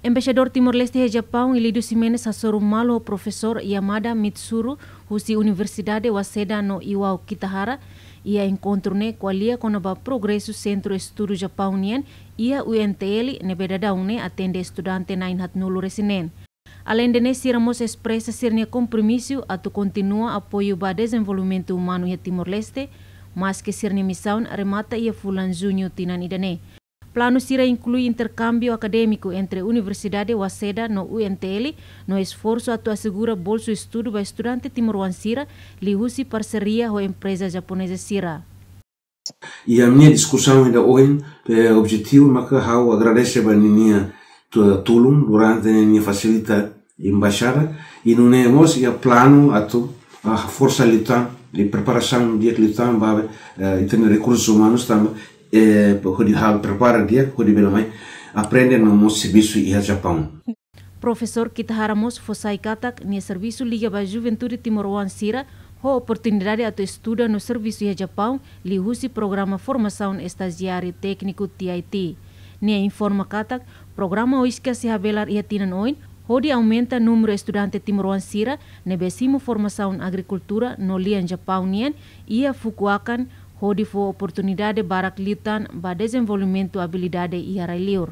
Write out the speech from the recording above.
Embaixador Timor-Leste e Japão, Elidio Ximenes, hasoru malo o professor Yamada Mitsuru, husi Universidade Waseda no Iwao Kitahara, ia encontro-ne qualia com o progresso Centro Estudo Japão-nien, ia UNTL, nebedadaune atende estudante na inhatnulo resinen. Além de nesse, Ramos expressa ser compromisso a tu continua apoio para desenvolvimento humano em Timor-Leste, mas que ser missão remata e fulan junho tinan idane. Plano sira inclui intercâmbio acadêmico entre Universidade Waseda no UNTL, no esforço a tu assegura bolso estudo para estudante timor-wansira, lihusi parceria com a empresa japonesa Sira. E a minha discussão ainda hoje é objetivo, mas que eu agradeço a minha tulum durante a minha facilidade embaixada e não temos o plano a força litan de preparação de litan para ter recursos humanos também prepara dia aprender no nosso serviço e a Japão. Professor Kitahara Mos Fosai Katak, no serviço Liga para a Juventude Timor-Wansira, a oportunidade de estudar no serviço e a Japão, lihusi programa formação estagiário técnico TIT. Nia informa Katak, programa oisca se habelar e atinan oin, onde aumenta o número de estudantes timor-wansira, nebesimo formação agricultura no lian Japão nien, e a Fukuakan, onde foi oportunidade para litan para desenvolvimento habilidade e arrailior.